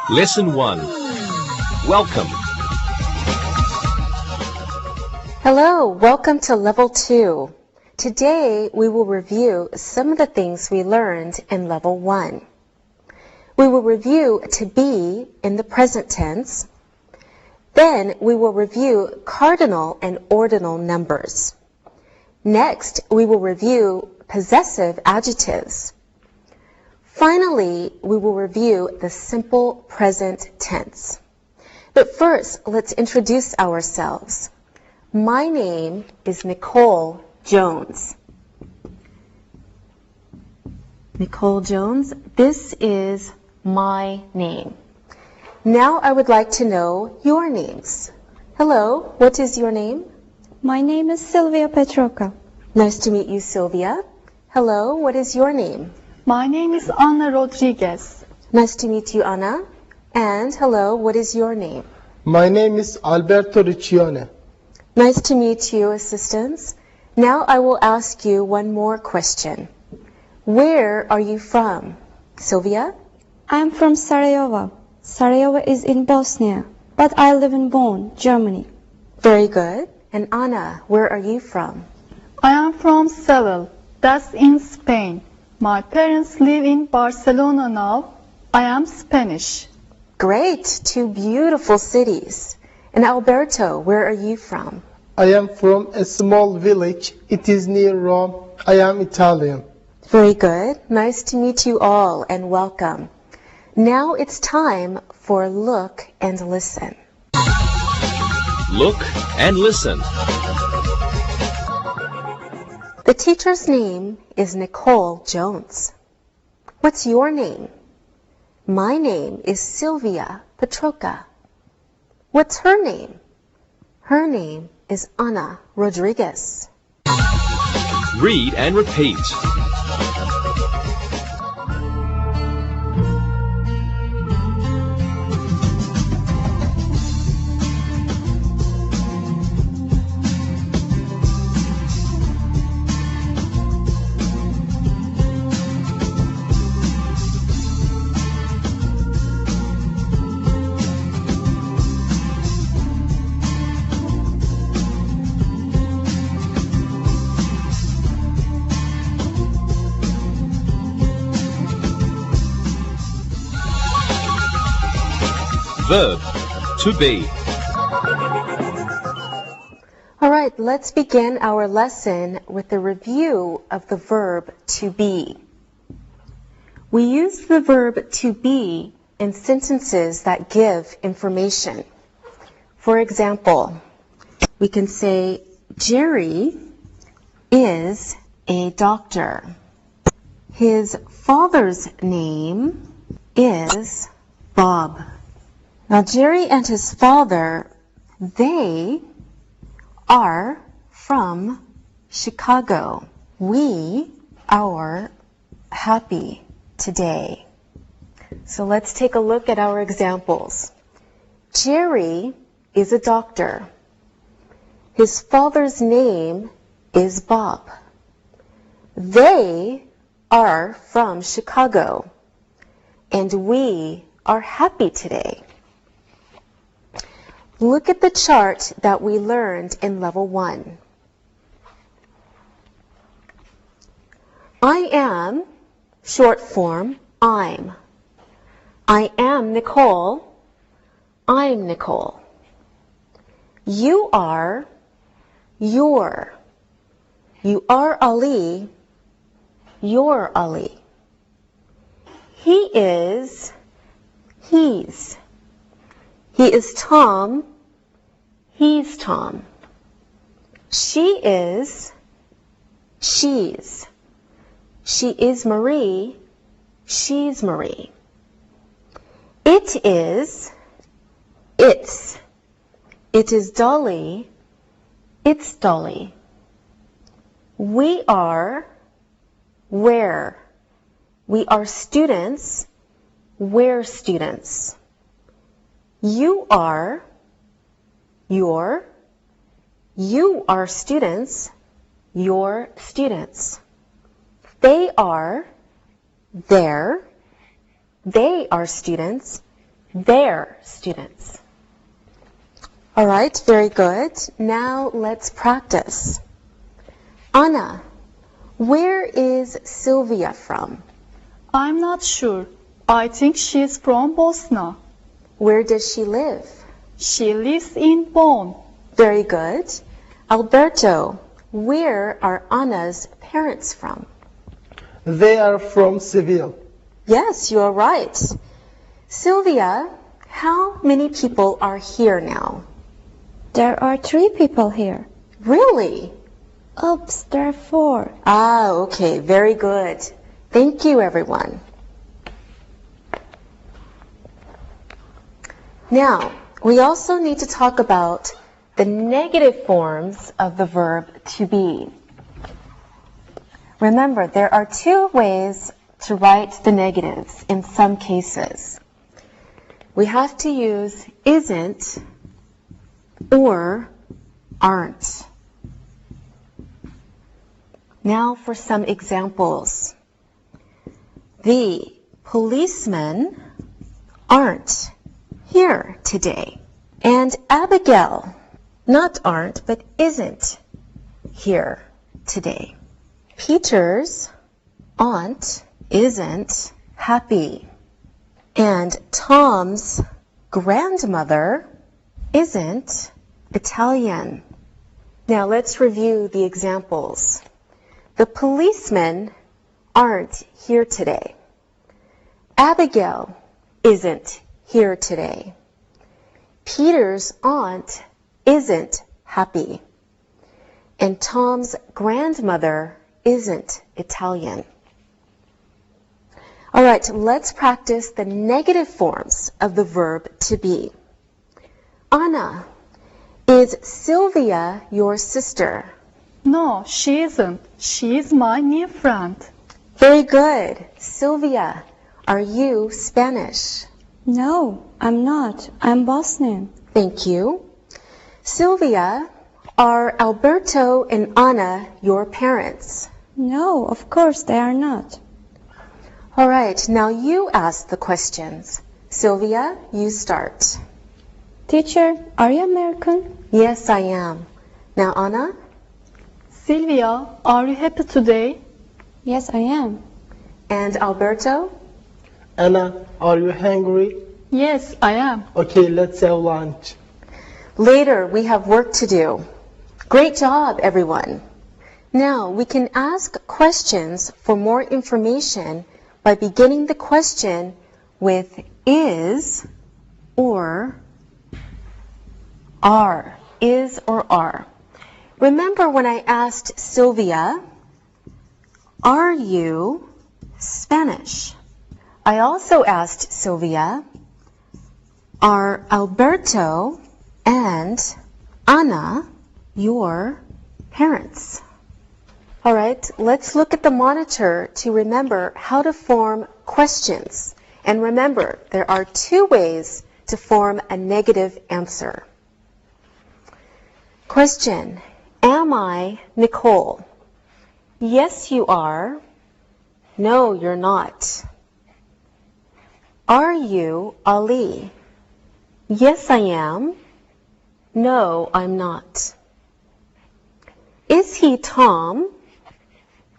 Lesson 1. Welcome. Hello, welcome to Level 2. Today we will review some of the things we learned in Level 1. We will review to be in the present tense. Then we will review cardinal and ordinal numbers. Next, we will review possessive adjectives. Finally, we will review the simple present tense. But first, let's introduce ourselves. My name is Nicole Jones. Nicole Jones, this is my name. Now I would like to know your names. Hello, what is your name? My name is Sylvia Petroka. Nice to meet you, Sylvia. Hello, what is your name? My name is Anna Rodriguez. Nice to meet you, Anna. And hello, what is your name? My name is Alberto Riccione. Nice to meet you, assistants. Now I will ask you one more question. Where are you from? Sylvia? I am from Sarajevo. Sarajevo is in Bosnia, but I live in Bonn, Germany. Very good. And Anna, where are you from? I am from Seville, that's in Spain. My parents live in Barcelona now. I am Spanish. Great, two beautiful cities. And Alberto, where are you from? I am from a small village. It is near Rome. I am Italian. Very good. Nice to meet you all and welcome. Now it's time for Look and Listen. Look and listen. The teacher's name is Nicole Jones. What's your name? My name is Sylvia Petroka. What's her name? Her name is Anna Rodriguez. Read and repeat. Verb, to be. All right, let's begin our lesson with a review of the verb to be. We use the verb to be in sentences that give information. For example, we can say, Jerry is a doctor. His father's name is Bob. Now, Jerry and his father, they are from Chicago. We are happy today. So let's take a look at our examples. Jerry is a doctor. His father's name is Bob. They are from Chicago. And we are happy today. Look at the chart that we learned in Level 1. I am, short form, I'm. I am Nicole. I'm Nicole. You are, you're. You are Ali. You're Ali. He is, he's. He is Tom. He's Tom. She is, she's. She is Marie. She's Marie. It is, it's. It is Dolly. It's Dolly. We are, we're. We are students. We're students. You are, you're. You are students. You're students. They are, they're. They are students. their students. All right, very good. Now let's practice. Anna, where is Sylvia from? I'm not sure. I think she's from Bosnia. Where does she live? She lives in Bonn. Very good. Alberto, where are Anna's parents from? They are from Seville. Yes, you are right. Sylvia, how many people are here now? There are 3 people here. Really? Oops, there are 4. Ah, okay, very good. Thank you, everyone. Now, we also need to talk about the negative forms of the verb to be. Remember, there are 2 ways to write the negatives in some cases. We have to use isn't or aren't. Now for some examples. The policemen aren't here today. And Abigail, not aren't, but isn't here today. Peter's aunt isn't happy. And Tom's grandmother isn't Italian. Now let's review the examples. The policemen aren't here today. Abigail isn't here today. Peter's aunt isn't happy. And Tom's grandmother isn't Italian. All right, let's practice the negative forms of the verb to be. Anna, is Sylvia your sister? No, she isn't. She's my new friend. Very good. Sylvia, are you Spanish? No, I'm not. I'm Bosnian. Thank you. Sylvia, are Alberto and Anna your parents? No, of course they are not. All right, now you ask the questions. Sylvia, you start. Teacher, are you American? Yes, I am. Now, Anna? Sylvia, are you happy today? Yes, I am. And Alberto? Anna, are you hungry? Yes, I am. Okay, let's have lunch. Later, we have work to do. Great job, everyone. Now, we can ask questions for more information by beginning the question with is or are. Is or are. Remember when I asked Sylvia, are you Spanish? I also asked Sylvia, are Alberto and Anna your parents? All right, let's look at the monitor to remember how to form questions. And remember, there are 2 ways to form a negative answer. Question, am I Nicole? Yes, you are. No, you're not. Are you Ali? Yes, I am. No, I'm not. Is he Tom?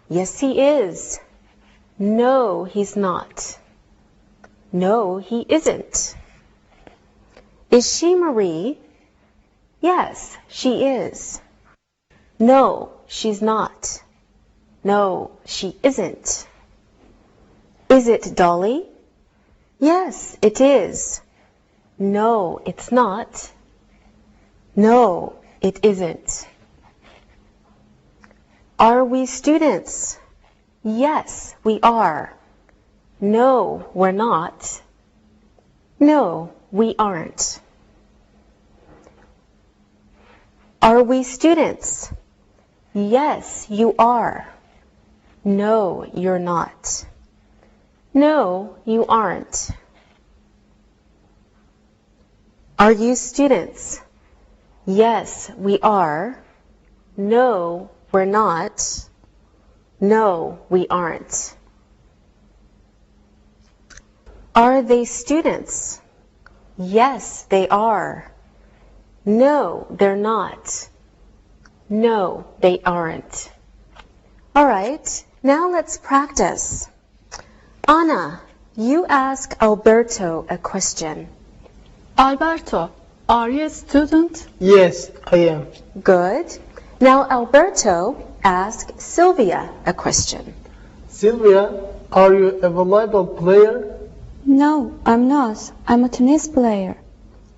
Yes, he is. No, he's not. No, he isn't. Is she Marie? Yes, she is. No, she's not. No, she isn't. Is it Dolly? Yes, it is. No, it's not. No, it isn't. Are we students? Yes, we are. No, we're not. No, we aren't. Are we students? Yes, you are. No, you're not. No, you aren't. Are you students? Yes, we are. No, we're not. No, we aren't. Are they students? Yes, they are. No, they're not. No, they aren't. All right, now let's practice. Anna, you ask Alberto a question. Alberto, are you a student? Yes, I am. Good. Now Alberto, ask Sylvia a question. Sylvia, are you a volleyball player? No, I'm not. I'm a tennis player.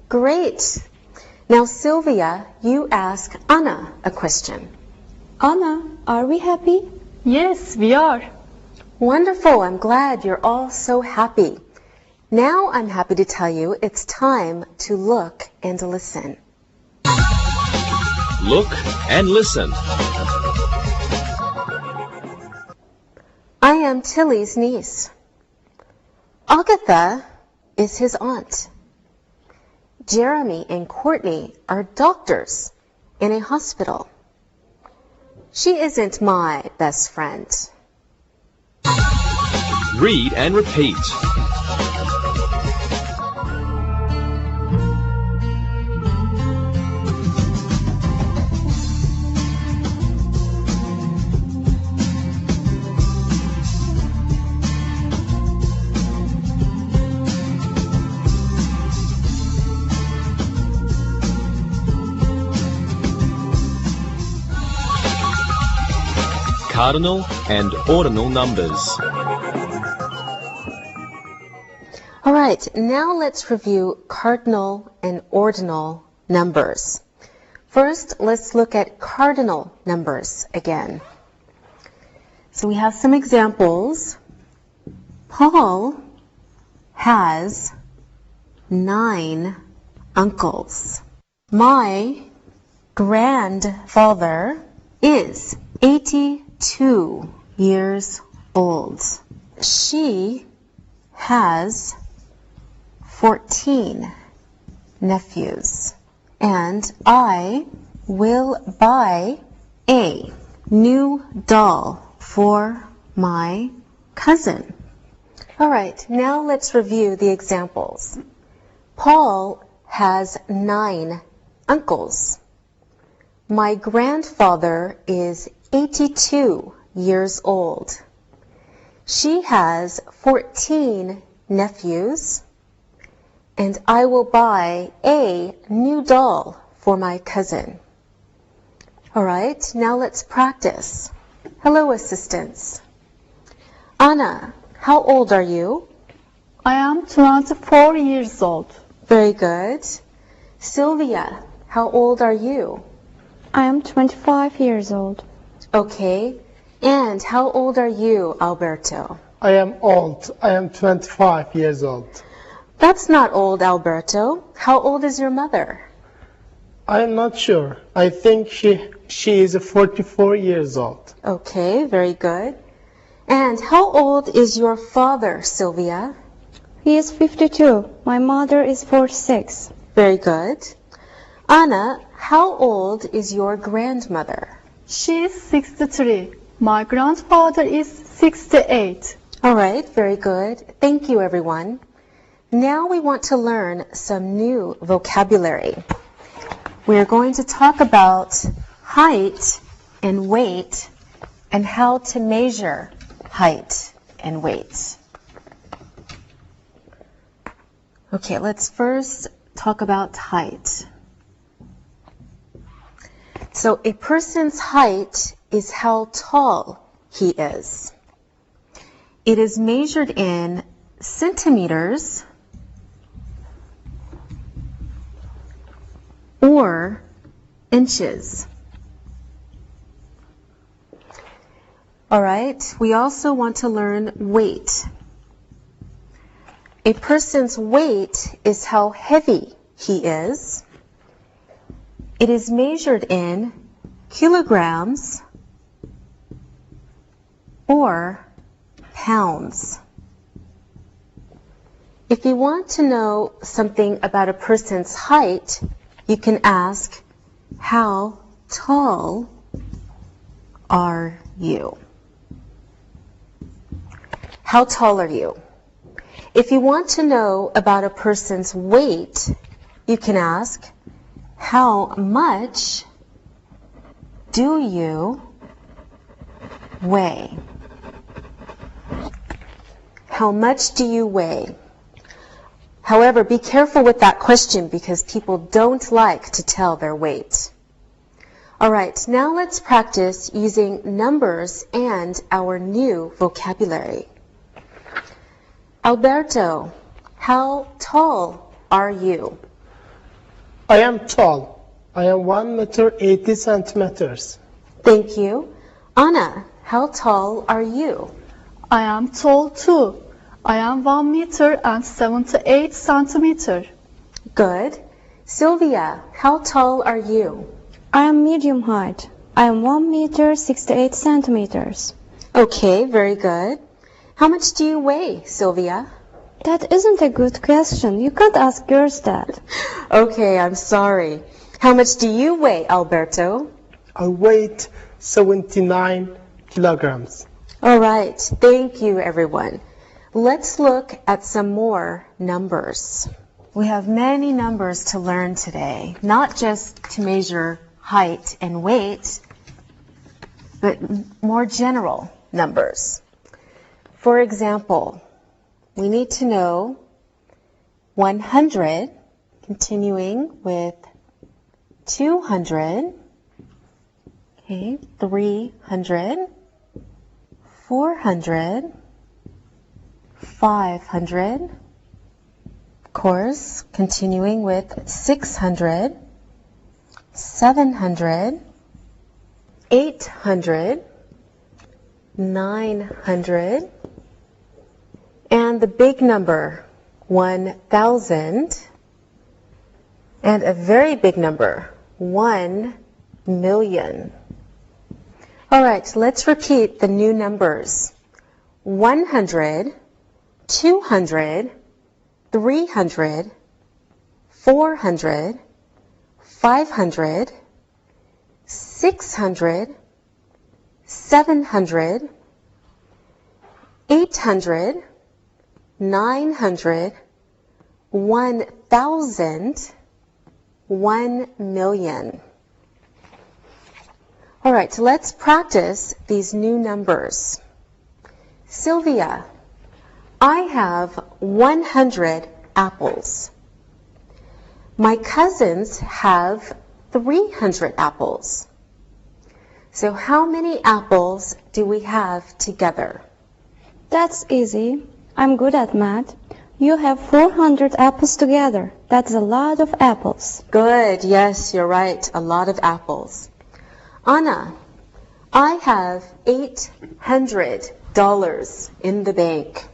Great. Now Sylvia, you ask Anna a question. Anna, are we happy? Yes, we are. Wonderful. I'm glad you're all so happy. Now I'm happy to tell you it's time to look and listen. Look and listen. I am Tilly's niece. Agatha is his aunt. Jeremy and Courtney are doctors in a hospital. She isn't my best friend. Read and repeat. Cardinal and ordinal numbers. All right, now let's review cardinal and ordinal numbers. First, let's look at cardinal numbers again. So we have some examples. Paul has 9 uncles. My grandfather is 82 years old. She has 14 nephews. And I will buy a new doll for my cousin. All right, now let's review the examples. Paul has 9 uncles. My grandfather is 82 years old. She has 14 nephews. And I will buy a new doll for my cousin. All right, now let's practice. Hello, assistants. Anna, how old are you? I am 24 years old. Very good. Sylvia, how old are you? I am 25 years old. Okay. And how old are you, Alberto? I am old. I am 25 years old. That's not old, Alberto. How old is your mother? I am not sure. I think she is 44 years old. Okay, very good. And how old is your father, Sylvia? He is 52. My mother is 46. Very good. Anna, how old is your grandmother? She is 63. My grandfather is 68. All right, very good. Thank you, everyone. Now we want to learn some new vocabulary. We are going to talk about height and weight and how to measure height and weight. Okay, let's first talk about height. So a person's height is how tall he is. It is measured in centimeters or inches. All right, we also want to learn weight. A person's weight is how heavy he is. It is measured in kilograms or pounds. If you want to know something about a person's height, you can ask, how tall are you? How tall are you? If you want to know about a person's weight, you can ask, how much do you weigh? How much do you weigh? However, be careful with that question because people don't like to tell their weight. All right, now let's practice using numbers and our new vocabulary. Alberto, how tall are you? I am tall. I am 1 meter 80 centimeters. Thank you. Anna, how tall are you? I am tall too. I am 1 meter and 78 centimeter. Good. Sylvia, how tall are you? I am medium height. I am 1 meter 68 centimeters. Okay, very good. How much do you weigh, Sylvia? That isn't a good question. You can't ask girls that. Okay, I'm sorry. How much do you weigh, Alberto? I weigh 79 kilograms. All right, thank you, everyone. Let's look at some more numbers. We have many numbers to learn today, not just to measure height and weight, but more general numbers. For example, we need to know 100, continuing with 200, okay, 300, 400, 500, of course, continuing with 600, 700, 800, 900, and the big number, 1,000, and a very big number, 1 million. All right, let's repeat the new numbers. 100, 200, 300, 400, 500, 600, 700, 800, 900, 1,000, 1 million. All right, so let's practice these new numbers. Sylvia, I have 100 apples. My cousins have 300 apples. So how many apples do we have together? That's easy. I'm good at math. You have 400 apples together. That's a lot of apples. Good, yes, you're right, a lot of apples. Anna, I have $800 in the bank,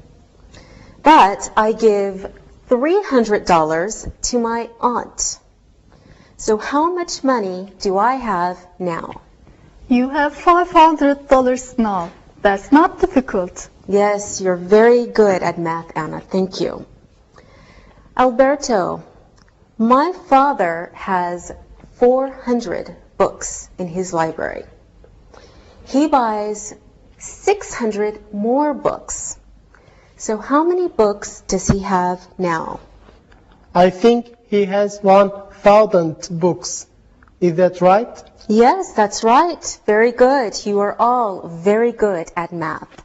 but I give $300 to my aunt. So how much money do I have now? You have $500 now. That's not difficult. Yes, you're very good at math, Anna. Thank you. Alberto, my father has 400 books in his library. He buys 600 more books. So how many books does he have now? I think he has 1,000 books. Is that right? Yes, that's right. Very good. You are all very good at math.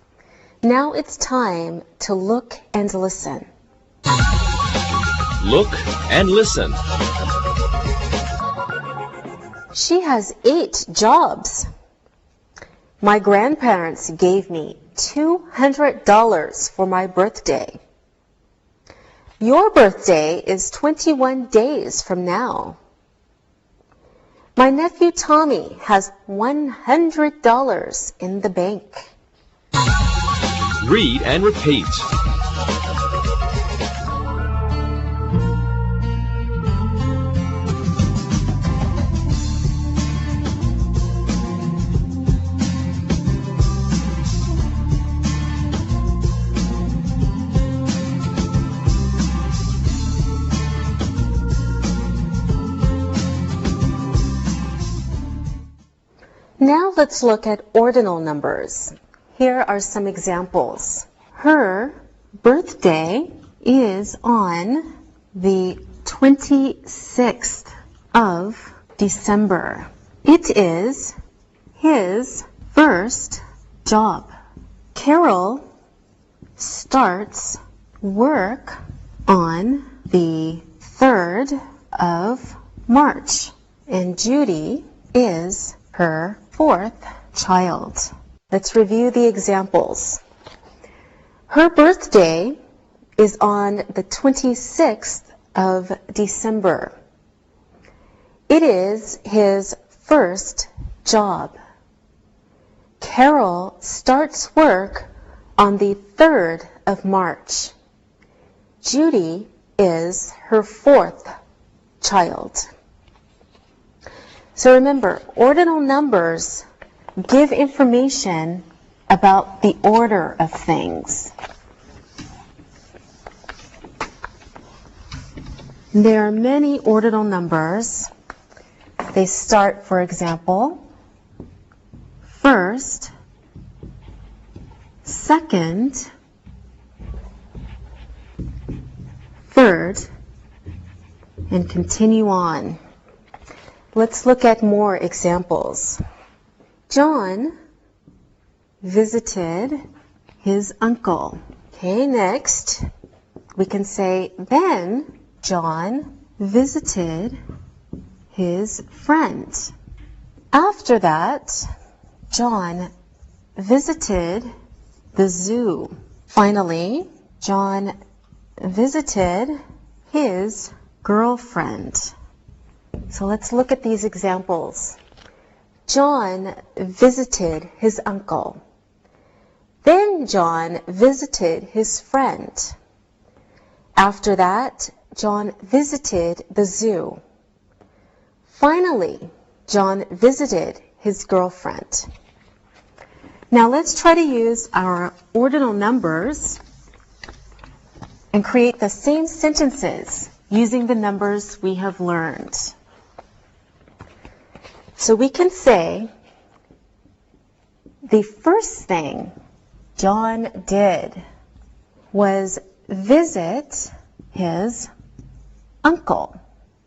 Now it's time to look and listen. Look and listen. She has 8 jobs. My grandparents gave me $200 for my birthday. Your birthday is 21 days from now. My nephew Tommy has $100 in the bank. Read and repeat. Now let's look at ordinal numbers. Here are some examples. Her birthday is on the 26th of December. It is his first job. Carol starts work on the 3rd of March, and Judy is her 4th child. Let's review the examples. Her birthday is on the 26th of December. It is his first job. Carol starts work on the 3rd of March. Judy is her 4th child. So remember, ordinal numbers give information about the order of things. There are many ordinal numbers. They start, for example, first, second, third, and continue on. Let's look at more examples. John visited his uncle. Okay, next we can say, then John visited his friend. After that, John visited the zoo. Finally, John visited his girlfriend. So let's look at these examples. John visited his uncle. Then John visited his friend. After that, John visited the zoo. Finally, John visited his girlfriend. Now let's try to use our ordinal numbers and create the same sentences using the numbers we have learned. So we can say, the first thing John did was visit his uncle.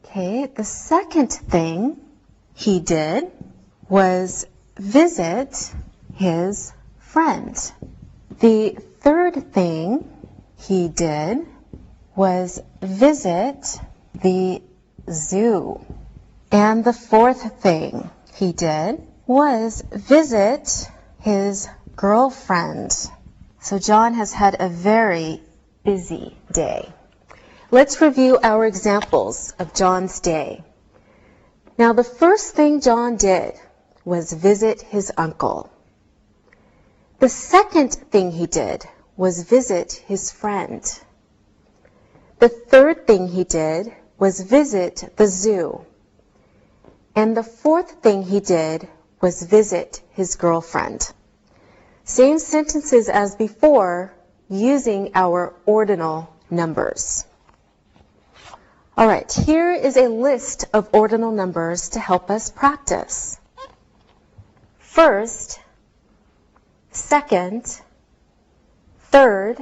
Okay, the second thing he did was visit his friend. The third thing he did was visit the zoo. And the fourth thing he did was visit his girlfriend. So John has had a very busy day. Let's review our examples of John's day. Now, the first thing John did was visit his uncle. The second thing he did was visit his friend. The third thing he did was visit the zoo. And the fourth thing he did was visit his girlfriend. Same sentences as before, using our ordinal numbers. All right, here is a list of ordinal numbers to help us practice. First, second, third,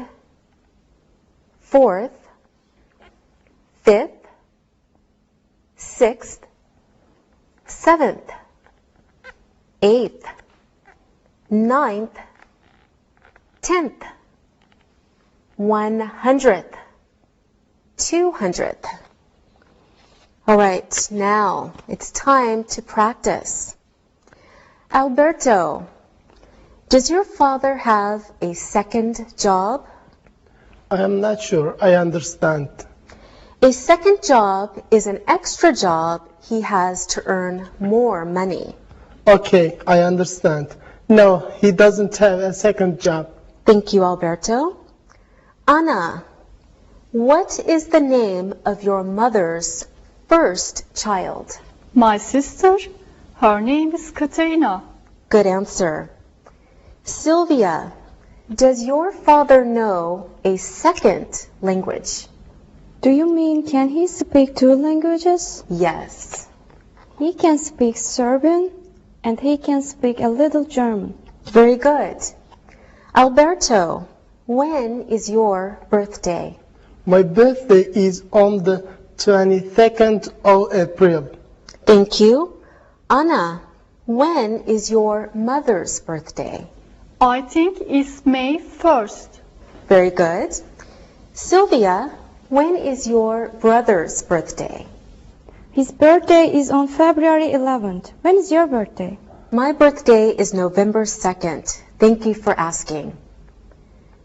fourth, fifth, sixth, seventh, eighth, ninth, 10th, 100th, 200th. All right, now it's time to practice. Alberto, does your father have a second job? I am not sure I understand. A second job is an extra job he has to earn more money. Okay, I understand. No, he doesn't have a second job. Thank you, Alberto. Anna, what is the name of your mother's first child? My sister, her name is Katerina. Good answer. Sylvia, does your father know a second language? Do you mean can he speak 2 languages? Yes. He can speak Serbian and he can speak a little German. Very good. Alberto, when is your birthday? My birthday is on the 22nd of April. Thank you. Anna, when is your mother's birthday? I think it's May 1st. Very good. Sylvia, when is your brother's birthday? His birthday is on February 11th. When is your birthday? My birthday is November 2nd. Thank you for asking.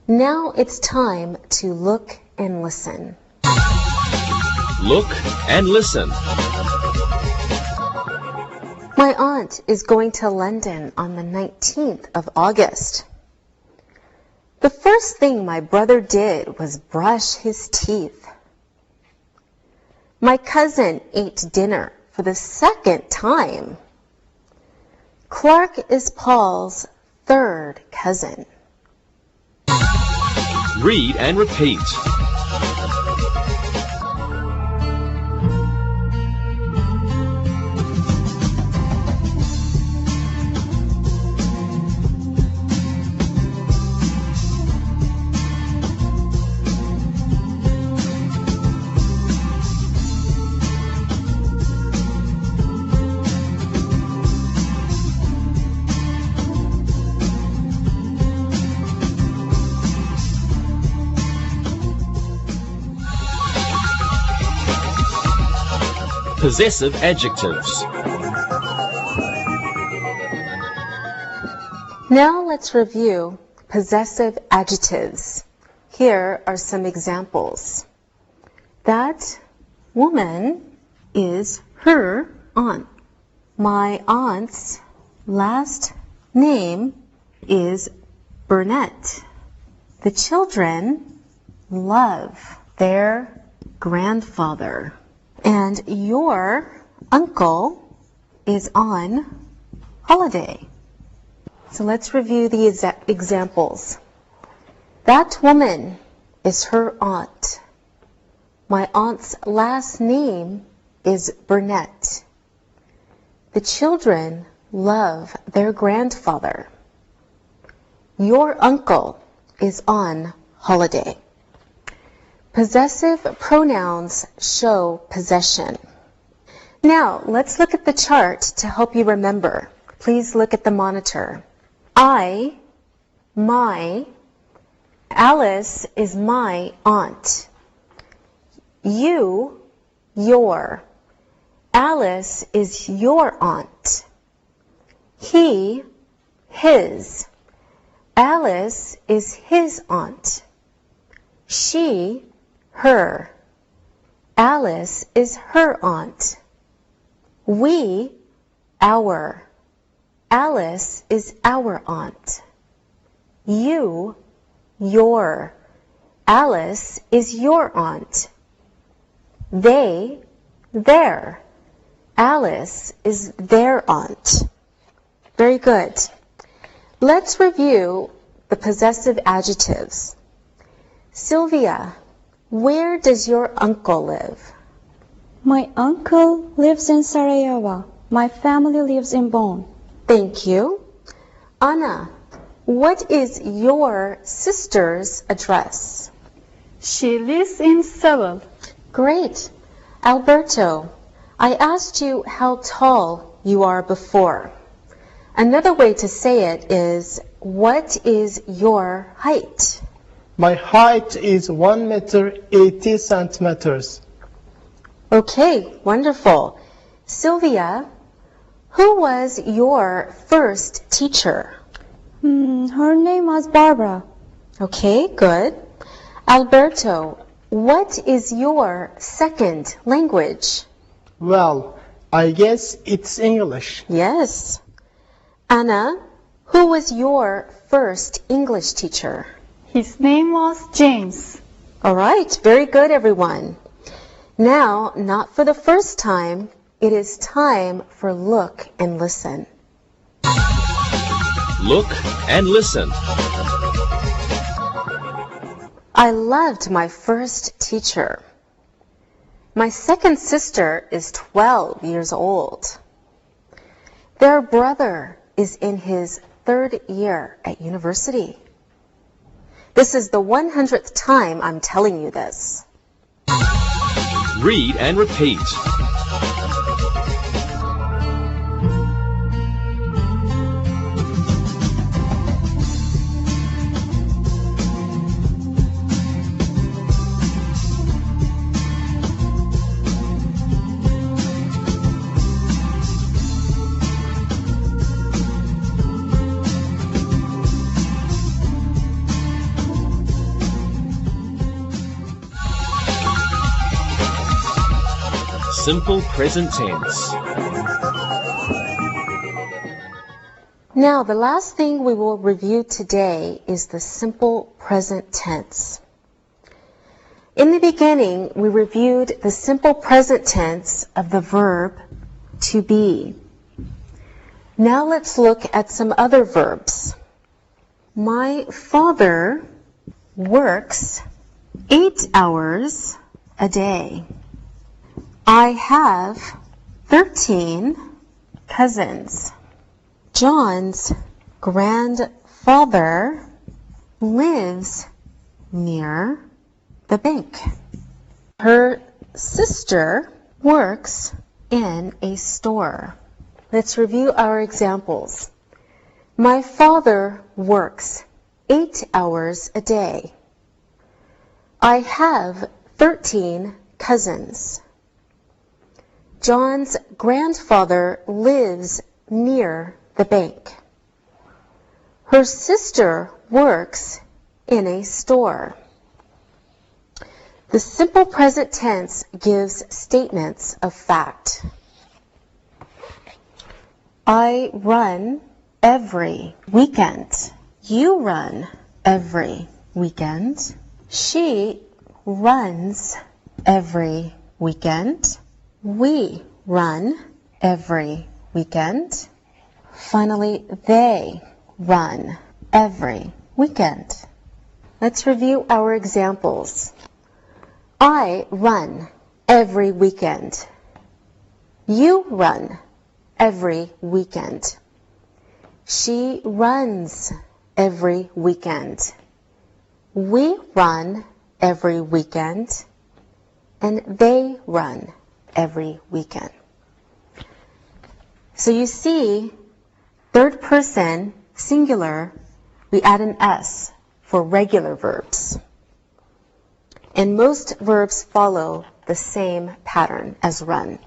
Now it's time to look and listen. Look and listen. My aunt is going to London on the 19th of August. The first thing my brother did was brush his teeth. My cousin ate dinner for the second time. Clark is Paul's third cousin. Read and repeat. Possessive adjectives. Now let's review possessive adjectives. Here are some examples. That woman is her aunt. My aunt's last name is Burnett. The children love their grandfather. And your uncle is on holiday. So let's review the examples. That woman is her aunt. My aunt's last name is Burnett. The children love their grandfather. Your uncle is on holiday. Possessive pronouns show possession. Now, let's look at the chart to help you remember. Please look at the monitor. I, my, Alice is my aunt. You, your. Alice is your aunt. He, his. Alice is his aunt. She, her. Alice is her aunt. We, our. Alice is our aunt. You, your. Alice is your aunt. They, their. Alice is their aunt. Very good. Let's review the possessive adjectives. Sylvia, where does your uncle live? My uncle lives in Sarajevo. My family lives in Bonn. Thank you. Anna, what is your sister's address? She lives in Seville. Great. Alberto, I asked you how tall you are before. Another way to say it is, what is your height? My height is 1 meter 80 centimeters. Okay, wonderful. Sylvia, who was your first teacher? Her name was Barbara. Okay, good. Alberto, what is your second language? Well, I guess it's English. Yes. Anna, who was your first English teacher? His name was James. All right, very good, everyone. Now, not for the first time, it is time for look and listen. Look and listen. I loved my first teacher. My second sister is 12 years old. Their brother is in his third year at university. This is the 100th time I'm telling you this. Read and repeat. Simple present tense. Now, the last thing we will review today is the simple present tense. In the beginning, we reviewed the simple present tense of the verb to be. Now let's look at some other verbs. My father works 8 hours a day. I have 13 cousins. John's grandfather lives near the bank. Her sister works in a store. Let's review our examples. My father works 8 hours a day. I have 13 cousins. John's grandfather lives near the bank. Her sister works in a store. The simple present tense gives statements of fact. I run every weekend. You run every weekend. She runs every weekend. We run every weekend. Finally, they run every weekend. Let's review our examples. I run every weekend. You run every weekend. She runs every weekend. We run every weekend. And they run every weekend. So you see, third person, singular, we add an S for regular verbs. And most verbs follow the same pattern as run.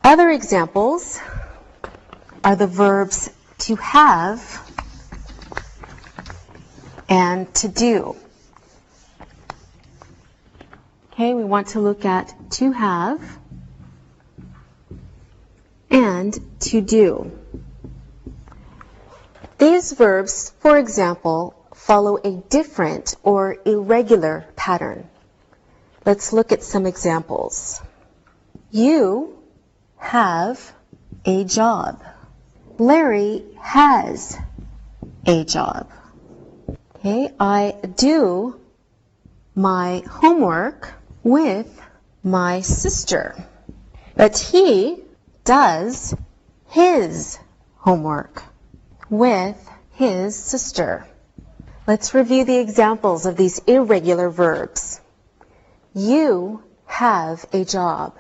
Other examples are the verbs to have and to do. Okay, we want to look at to have and to do. These verbs, for example, follow a different or irregular pattern. Let's look at some examples. You have a job. Larry has a job. Okay, I do my homework with my sister, but he does his homework with his sister. Let's review the examples of these irregular verbs. You have a job.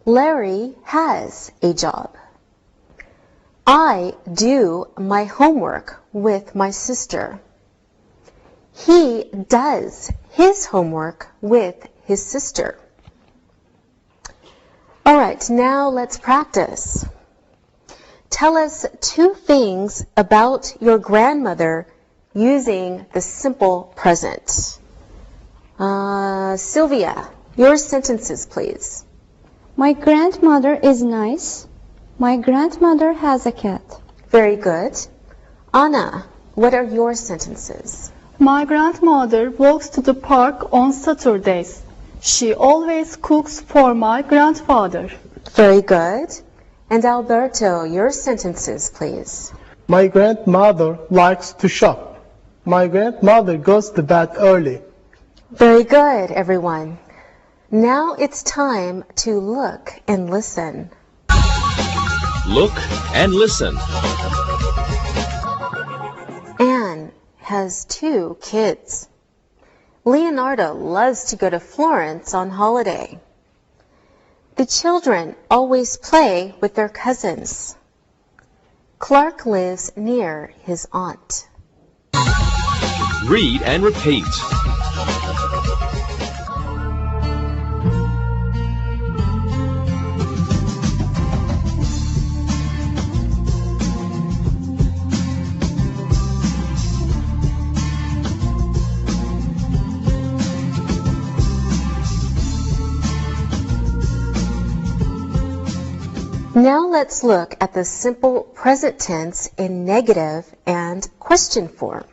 Larry has a job. I do my homework with my sister. He does his homework with his sister. All right, now let's practice. Tell us 2 things about your grandmother using the simple present. Sylvia, your sentences, please. My grandmother is nice. My grandmother has a cat. Very good. Anna, what are your sentences? My grandmother walks to the park on Saturdays. She always cooks for my grandfather. Very good. And Alberto, your sentences, please. My grandmother likes to shop. My grandmother goes to bed early. Very good, everyone. Now it's time to look and listen. Look and listen. Anne has 2 kids. Leonardo loves to go to Florence on holiday. The children always play with their cousins. Clark lives near his aunt. Read and repeat. Now let's look at the simple present tense in negative and question form.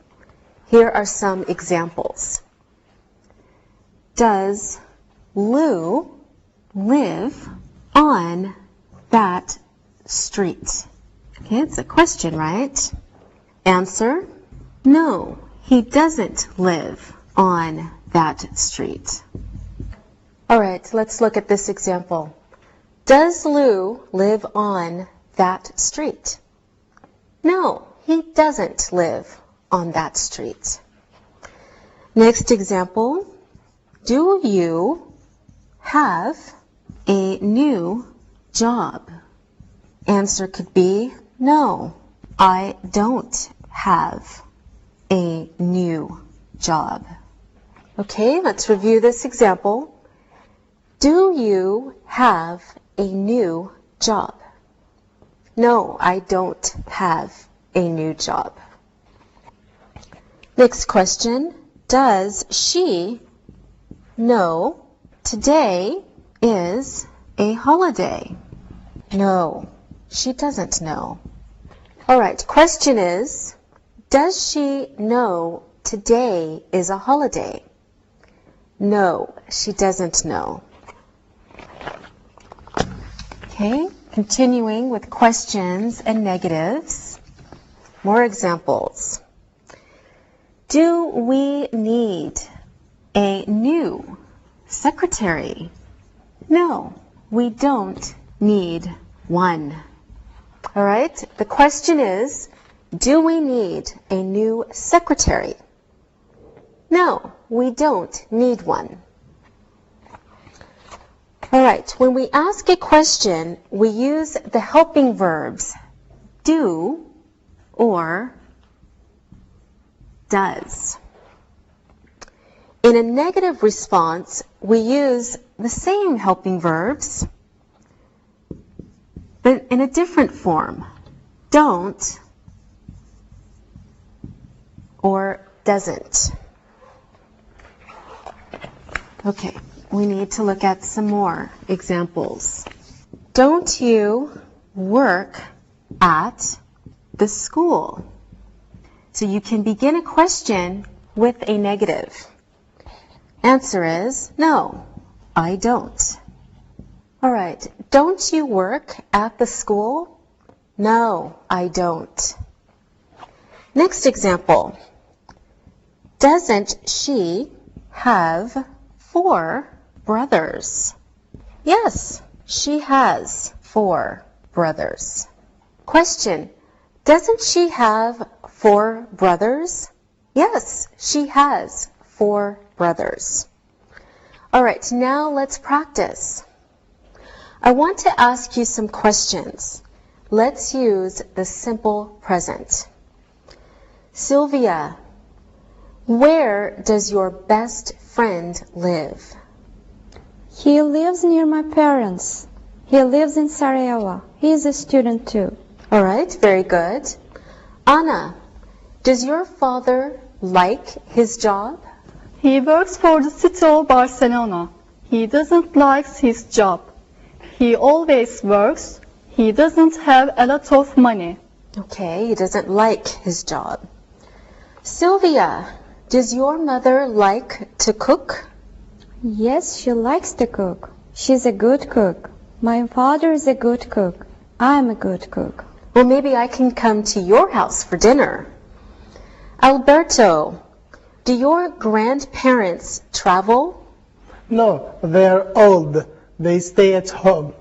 Here are some examples. Does Lou live on that street? Okay, it's a question, right? Answer, no, he doesn't live on that street. All right, let's look at this example. Does Lou live on that street? No, he doesn't live on that street. Next example, do you have a new job? Answer could be, no, I don't have a new job. Okay, let's review this example. Do you have a new job? No, I don't have a new job. Next question, does she know today is a holiday? No, she doesn't know. All right, question is, does she know today is a holiday? No, she doesn't know. Okay, continuing with questions and negatives. More examples. Do we need a new secretary? No, we don't need one. All right, the question is, do we need a new secretary? No, we don't need one. All right, when we ask a question, we use the helping verbs do or does. In a negative response, we use the same helping verbs, but in a different form. Don't or doesn't. Okay. We need to look at some more examples. Don't you work at the school? So you can begin a question with a negative. Answer is, no, I don't. All right, don't you work at the school? No, I don't. Next example. Doesn't she have 4 brothers? Yes, she has 4 brothers. Question, doesn't she have 4 brothers? Yes, she has 4 brothers. All right, now let's practice. I want to ask you some questions. Let's use the simple present. Sylvia, where does your best friend live? He lives near my parents. He lives in Sarajevo. He is a student too. All right, very good. Anna, does your father like his job? He works for the city of Barcelona. He doesn't like his job. He always works. He doesn't have a lot of money. Okay, he doesn't like his job. Sylvia, does your mother like to cook? Yes, she likes to cook. She's a good cook. My father is a good cook. I'm a good cook. Well, maybe I can come to your house for dinner. Alberto, do your grandparents travel? No, they're old. They stay at home.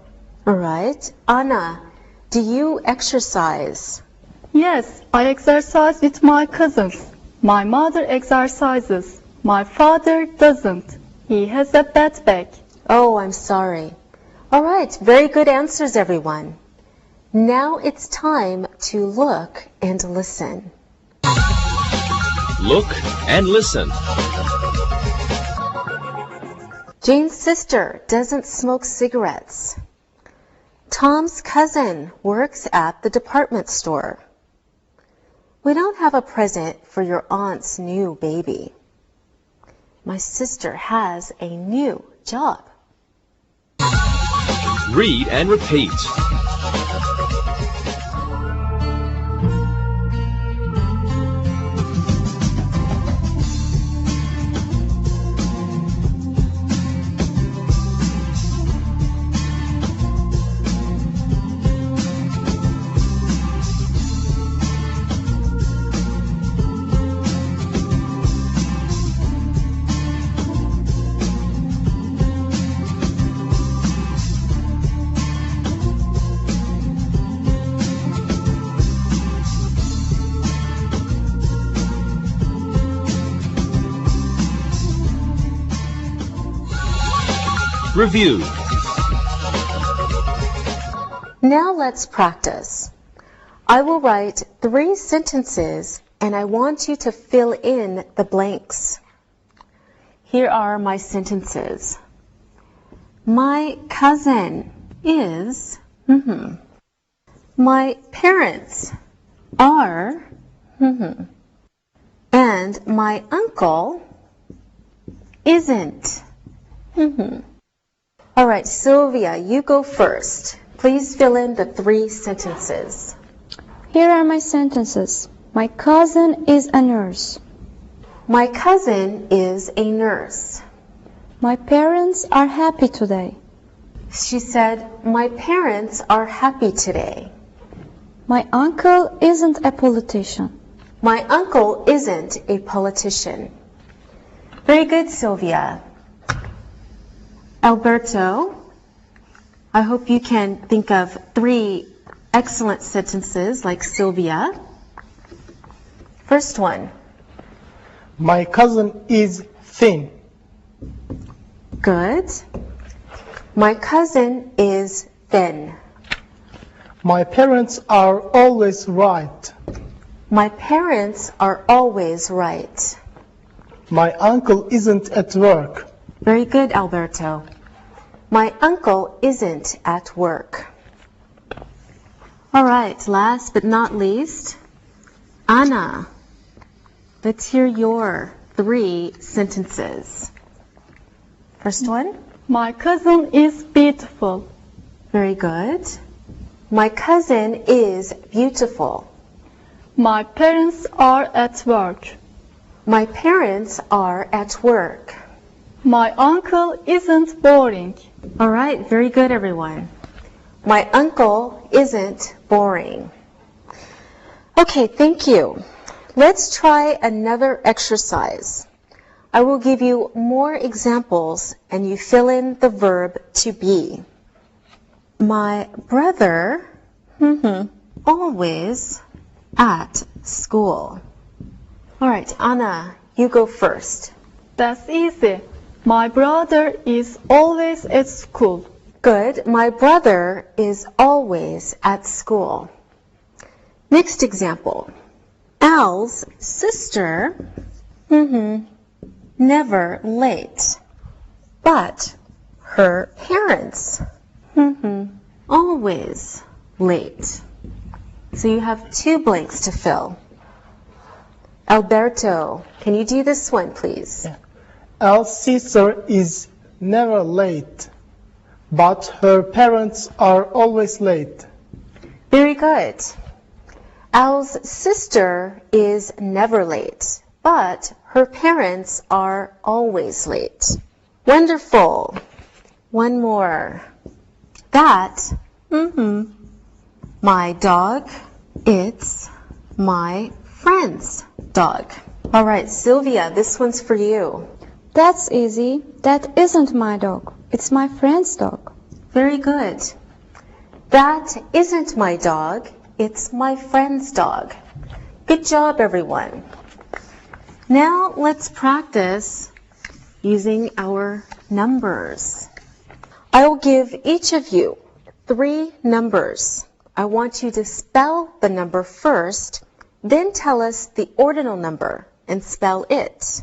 All right. Anna, do you exercise? Yes, I exercise with my cousins. My mother exercises. My father doesn't. He has a bad back. Oh, I'm sorry. All right, very good answers, everyone. Now it's time to look and listen. Look and listen. Jane's sister doesn't smoke cigarettes. Tom's cousin works at the department store. We don't have a present for your aunt's new baby. My sister has a new job. Read and repeat. Review. Now let's practice. I will write 3 sentences and I want you to fill in the blanks. Here are my sentences. My cousin is, my parents are, and my uncle isn't. All right, Sylvia, you go first. Please fill in the 3 sentences. Here are my sentences. My cousin is a nurse. My cousin is a nurse. My parents are happy today. She said, my parents are happy today. My uncle isn't a politician. My uncle isn't a politician. Very good, Sylvia. Alberto, I hope you can think of 3 excellent sentences like Sylvia. First one. My cousin is thin. Good. My cousin is thin. My parents are always right. My parents are always right. My uncle isn't at work. Very good, Alberto. My uncle isn't at work. All right, last but not least, Anna, let's hear your 3 sentences. First one. My cousin is beautiful. Very good. My cousin is beautiful. My parents are at work. My parents are at work. My uncle isn't boring. All right, very good, everyone. My uncle isn't boring. Okay, thank you. Let's try another exercise. I will give you more examples and you fill in the verb to be. My brother always at school. All right, Anna, you go first. That's easy. My brother is always at school. Good. My brother is always at school. Next example. Al's sister, never late. But her parents, always late. So you have 2 blanks to fill. Alberto, can you do this one, please? Yeah. Al's sister is never late, but her parents are always late. Very good. Al's sister is never late, but her parents are always late. Wonderful. One more. That, my dog, it's my friend's dog. All right, Sylvia, this one's for you. That's easy. That isn't my dog. It's my friend's dog. Very good. That isn't my dog. It's my friend's dog. Good job, everyone. Now let's practice using our numbers. I will give each of you 3 numbers. I want you to spell the number first, then tell us the ordinal number and spell it.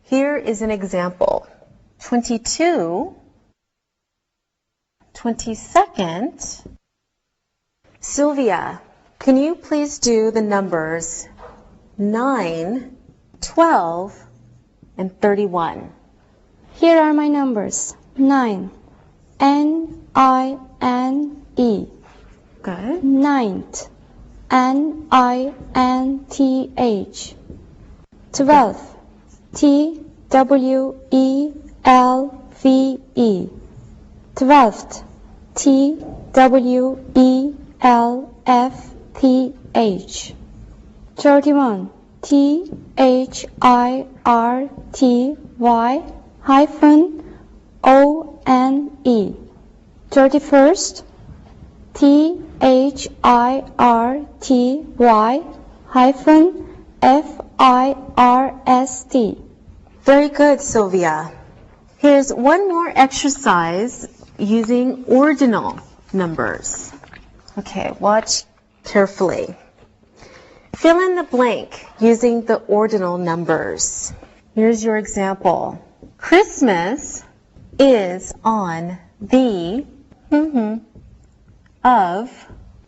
Here is an example. 22, 22nd. Sylvia, can you please do the numbers 9, 12, and 31? Here are my numbers. 9. N-I-N-E. Good. Ninth. N-I-N-T-H. 12th. T-W-E-L-V-E. 12th. T-W-E-L-F-T-H. 31. T-H-I-R-T-Y hyphen O-N-E. 31st. T-H-I-R-T-Y hyphen F-I-R-S-T. Very good, Sylvia. Here's one more exercise using ordinal numbers. Okay, watch carefully. Fill in the blank using the ordinal numbers. Here's your example. Christmas is on the of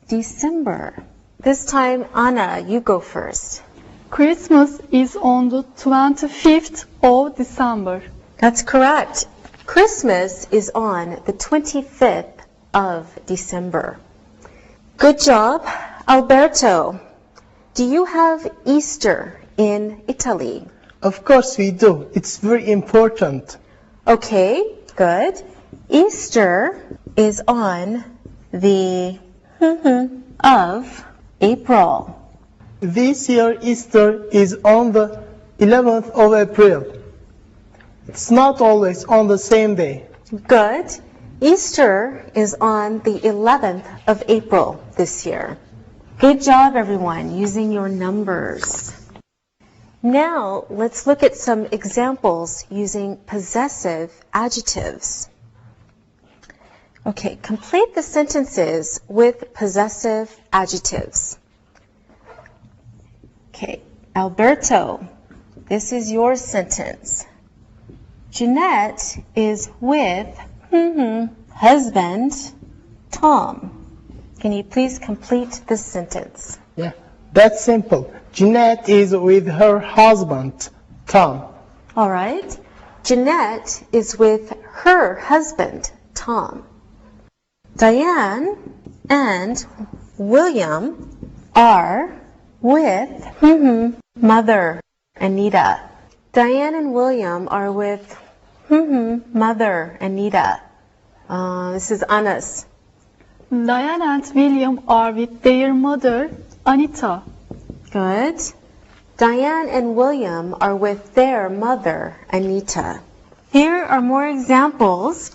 December. This time, Anna, you go first. Christmas is on the 25th of December. That's correct. Christmas is on the 25th of December. Good job. Alberto, do you have Easter in Italy? Of course we do. It's very important. Okay, good. Easter is on the of April. This year Easter is on the 11th of April. It's not always on the same day. Good. Easter is on the 11th of April this year. Good job, everyone, using your numbers. Now, let's look at some examples using possessive adjectives. Okay, complete the sentences with possessive adjectives. Okay, Alberto, this is your sentence. Jeanette is with husband Tom. Can you please complete this sentence? Yeah, that's simple. Jeanette is with her husband, Tom. All right. Jeanette is with her husband, Tom. Diane and William are with mother, Anita. Diane and William are with mother, Anita. This is Anna's. Diane and William are with their mother, Anita. Good. Diane and William are with their mother, Anita. Here are more examples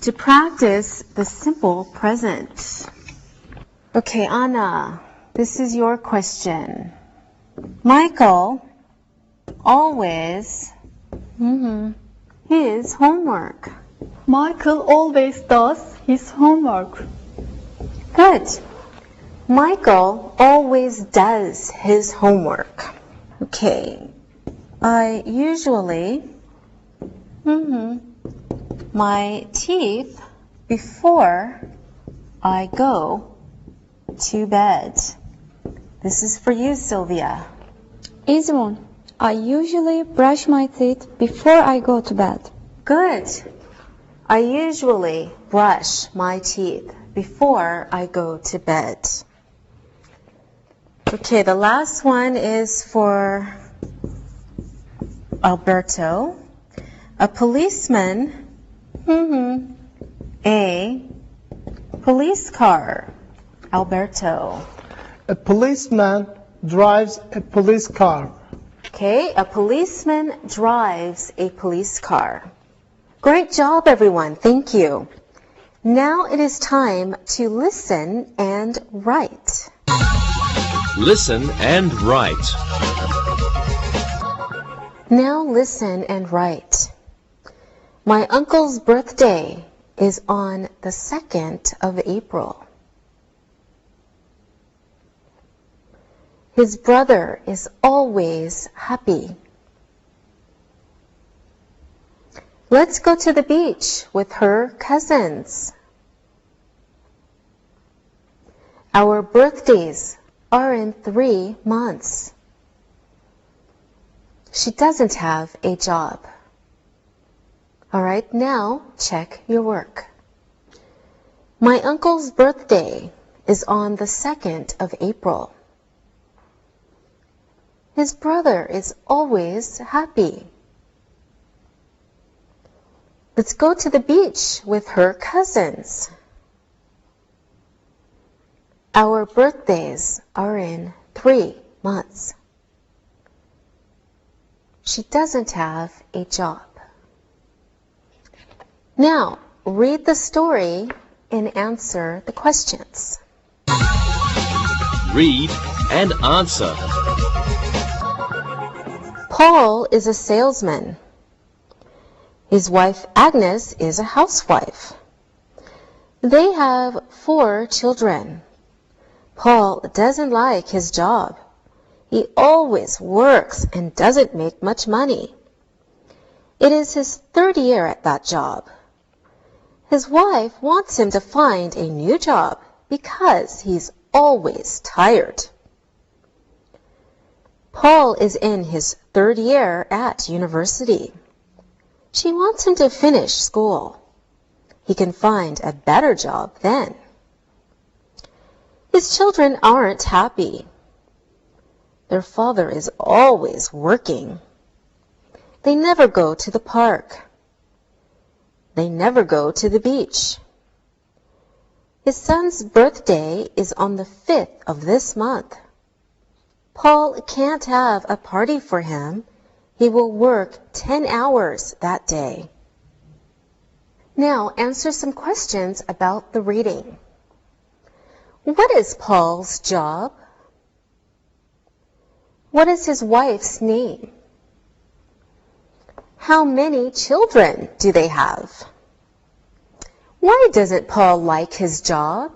to practice the simple present. Okay, Anna, this is your question. Michael always his homework. Michael always does his homework. Good. Michael always does his homework. Okay. I usually my teeth before I go to bed. This is for you, Sylvia. Easy one. I usually brush my teeth before I go to bed. Good. I usually brush my teeth before I go to bed. Okay, the last one is for Alberto. A policeman, a police car. Alberto. A policeman drives a police car. Okay, a policeman drives a police car. Great job, everyone. Thank you. Now it is time to listen and write. Listen and write. Now listen and write. My uncle's birthday is on the 2nd of April. His brother is always happy. Let's go to the beach with her cousins. Our birthdays are in 3 months. She doesn't have a job. All right, now check your work. My uncle's birthday is on the 2nd of April. His brother is always happy. Let's go to the beach with her cousins. Our birthdays are in 3 months. She doesn't have a job. Now, read the story and answer the questions. Read and answer. Paul is a salesman. His wife Agnes is a housewife. They have 4 children. Paul doesn't like his job. He always works and doesn't make much money. It is his 3rd year at that job. His wife wants him to find a new job because he's always tired. Paul is in his 3rd year at university. She wants him to finish school. He can find a better job then. His children aren't happy. Their father is always working. They never go to the park. They never go to the beach. His son's birthday is on the 5th of this month. Paul can't have a party for him. He will work 10 hours that day. Now answer some questions about the reading. What is Paul's job? What is his wife's name? How many children do they have? Why doesn't Paul like his job?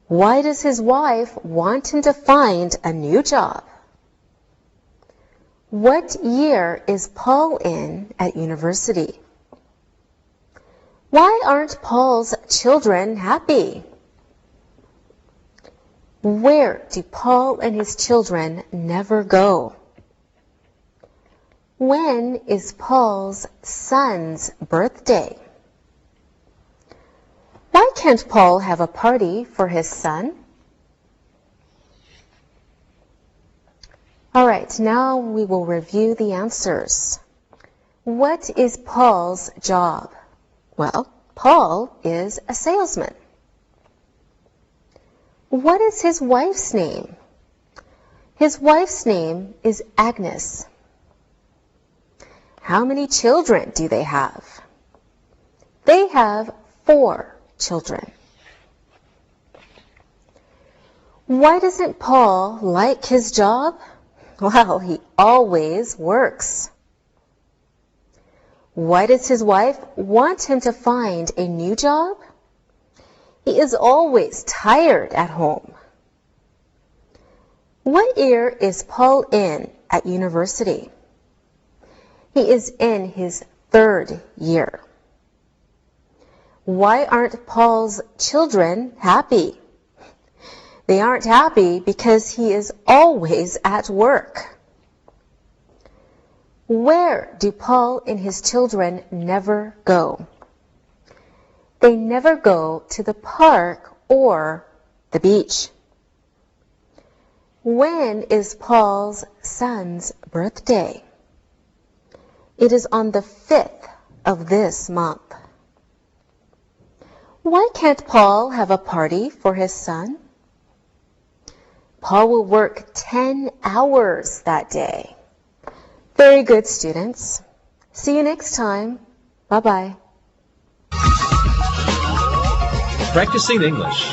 Why does his wife want him to find a new job? What year is Paul in at university? Why aren't Paul's children happy? Where do Paul and his children never go? When is Paul's son's birthday? Why can't Paul have a party for his son? All right, now we will review the answers. What is Paul's job? Well, Paul is a salesman. What is his wife's name? His wife's name is Agnes. How many children do they have? They have 4 children. Why doesn't Paul like his job? Well, he always works. Why does his wife want him to find a new job? He is always tired at home. What year is Paul in at university? He is in his 3rd year. Why aren't Paul's children happy? They aren't happy because he is always at work. Where do Paul and his children never go? They never go to the park or the beach. When is Paul's son's birthday? It is on the 5th of this month. Why can't Paul have a party for his son? Paul will work 10 hours that day. Very good, students. See you next time. Bye-bye. Practicing English.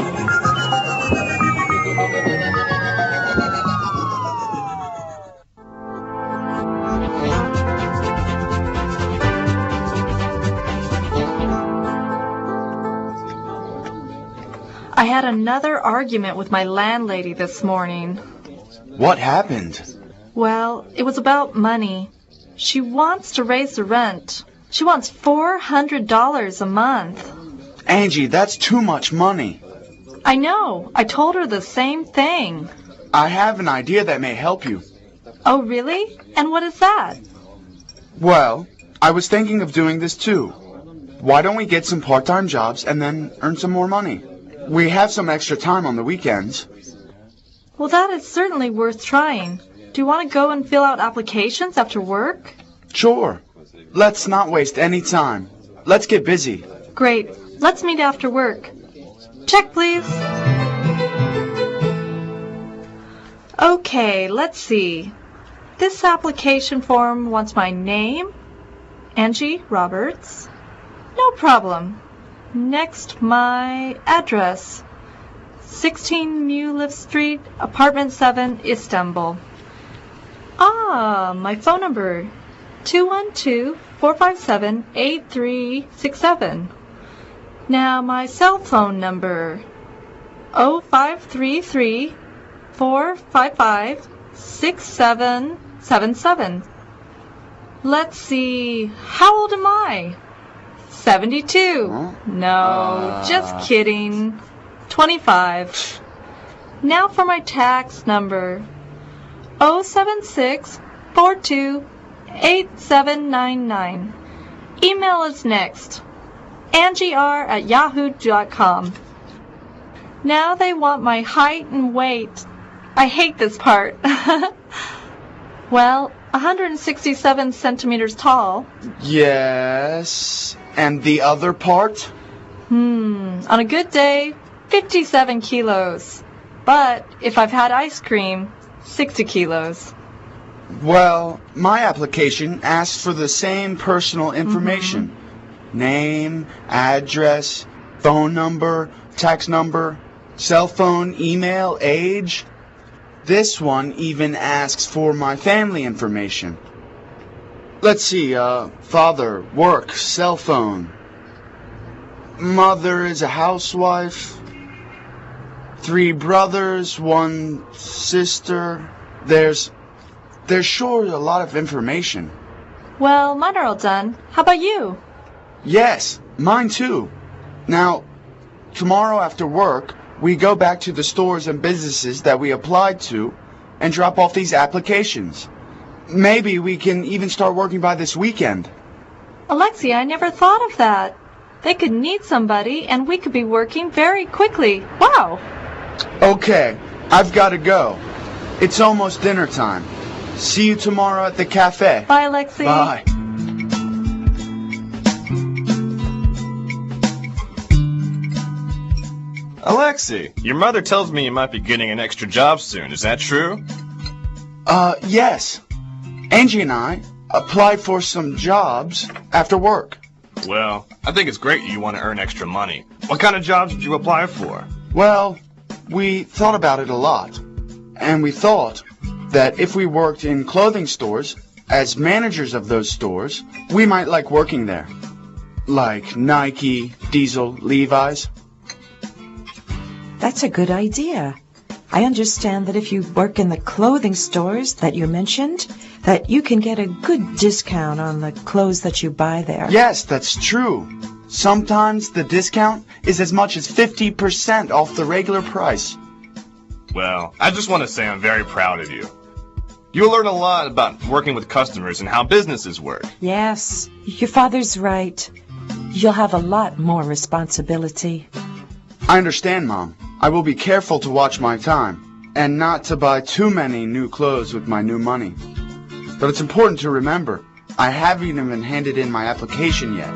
had another argument with my landlady this morning. What happened? Well, it was about money. She wants to raise the rent. She wants $400 a month. Angie, that's too much money. I know. I told her the same thing. I have an idea that may help you. Oh, really? And what is that? Well, I was thinking of doing this too. Why don't we get some part-time jobs and then earn some more money? We have some extra time on the weekends. Well, that is certainly worth trying. Do you want to go and fill out applications after work? Sure. Let's not waste any time. Let's get busy. Great. Let's meet after work. Check, please. Okay, let's see. This application form wants my name, Angie Roberts. No problem. Next, my address. 16 Mulif Street, Apartment 7, Istanbul. Ah, my phone number. 212-457-8367. Now my cell phone number. 0533-455-6777. Let's see, how old am I? 72. No, just kidding. 25. Now for my tax number. 076-42-8799. Email is next. AngieR@yahoo.com. Now they want my height and weight. I hate this part. Well, 167 centimeters tall. Yes. And the other part? On a good day, 57 kilos. But if I've had ice cream, 60 kilos. Well, my application asks for the same personal information. Name, address, phone number, tax number, cell phone, email, age. This one even asks for my family information. Let's see, father, work, cell phone. Mother is a housewife. 3 brothers, 1 sister. There's sure a lot of information. Well, mine are all done. How about you? Yes, mine too. Now, tomorrow after work, we go back to the stores and businesses that we applied to and drop off these applications. Maybe we can even start working by this weekend. Alexia, I never thought of that. They could need somebody, and we could be working very quickly. Wow! Okay, I've got to go. It's almost dinner time. See you tomorrow at the cafe. Bye, Alexi. Bye. Alexi, your mother tells me you might be getting an extra job soon. Is that true? Yes. Angie and I applied for some jobs after work. Well, I think it's great you want to earn extra money. What kind of jobs did you apply for? Well, we thought about it a lot. And we thought that if we worked in clothing stores, as managers of those stores, we might like working there. Like Nike, Diesel, Levi's. That's a good idea. I understand that if you work in the clothing stores that you mentioned, that you can get a good discount on the clothes that you buy there. Yes, that's true. Sometimes the discount is as much as 50% off the regular price. Well, I just want to say I'm very proud of you. You'll learn a lot about working with customers and how businesses work. Yes, your father's right. You'll have a lot more responsibility. I understand, Mom. I will be careful to watch my time and not to buy too many new clothes with my new money. But it's important to remember, I haven't even handed in my application yet.